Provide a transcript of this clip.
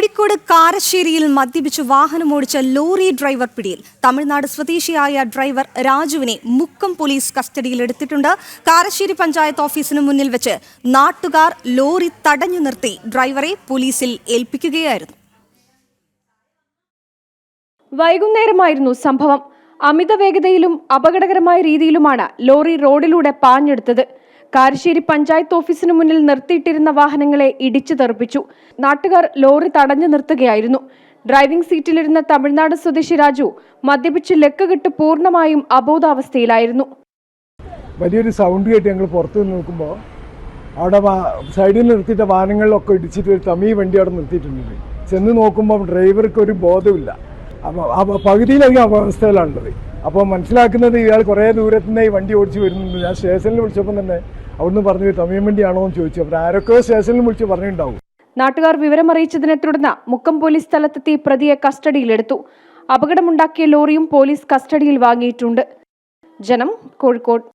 കോഴിക്കോട് കാരശ്ശേരിയിൽ മദ്യപിച്ച് വാഹനമോടിച്ച lorry driver പിടിയിൽ. തമിഴ്നാട് സ്വദേശിയായ ഡ്രൈവർ രാജുവിനെ മുക്കം പോലീസ് കസ്റ്റഡിയിലെടുത്തിട്ടുണ്ട്. കാരശ്ശേരി പഞ്ചായത്ത് ഓഫീസിന് മുന്നിൽ വെച്ച് നാട്ടുകാർ ലോറി തടഞ്ഞു നിർത്തി ഡ്രൈവറെ പോലീസിൽ ഏൽപ്പിക്കുകയായിരുന്നു. വൈകുന്നേരമായിരുന്നു സംഭവം. അമിത വേഗതയിലും അപകടകരമായ രീതിയിലുമാണ് ലോറി റോഡിലൂടെ പാഞ്ഞെടുത്തത്. കാരശ്ശേരി പഞ്ചായത്ത് ഓഫീസിന് മുന്നിൽ നിർത്തിയിട്ടിരുന്ന വാഹനങ്ങളെ ഇടിച്ചു തെറിപ്പിച്ചു. നാട്ടുകാർ ലോറി തടഞ്ഞു നിർത്തുകയായിരുന്നു. ഡ്രൈവിംഗ് സീറ്റിലിരുന്ന തമിഴ്നാട് സ്വദേശി രാജു മദ്യപിച്ച് ലക്കുകെട്ട് പൂർണ്ണമായും അബോധാവസ്ഥയിലായിരുന്നു. വലിയൊരു സൗണ്ട് കേട്ട് ഞങ്ങൾ പുറത്ത് നോക്കുമ്പോൾ അവിടെ സൈഡിൽ നിർത്തിയിട്ട വാഹനങ്ങളിലൊക്കെ ഇടിച്ചിട്ട് ഒരു തമിഴ് വണ്ടി അവിടെ നിർത്തിയിട്ടുണ്ട്. ചെന്ന് നോക്കുമ്പോൾ ഡ്രൈവർക്ക് ഒരു ബോധമില്ല. അപ്പോൾ പകുതിയിലധികം അവസ്ഥയിലാണുള്ളത്. അപ്പോൾ മനസ്സിലാക്കുന്നത് ഇയാൾ കുറേ ദൂരത്തുനിന്ന് ഈ വണ്ടി ഓടിച്ച് വരുന്നുണ്ട്. ഞാൻ സ്റ്റേഷനിൽ വിളിച്ചപ്പോൾ തന്നെ അവിടുന്ന് പറഞ്ഞു തമിഴ് വണ്ടിയാണോ എന്ന് ചോദിച്ചു. അപ്പോൾ ആരൊക്കെ സ്റ്റേഷനിൽ വിളിച്ച് പറഞ്ഞിട്ടുണ്ടാവും. നാട്ടുകാർ വിവരമറിയിച്ചതിനെ തുടർന്ന് മുക്കം പോലീസ് സ്ഥലത്തെത്തി പ്രതിയെ കസ്റ്റഡിയിലെടുത്തു. അപകടമുണ്ടാക്കിയ ലോറിയും പോലീസ് കസ്റ്റഡിയിൽ വാങ്ങിയിട്ടുണ്ട്. ജനം, കോഴിക്കോട്.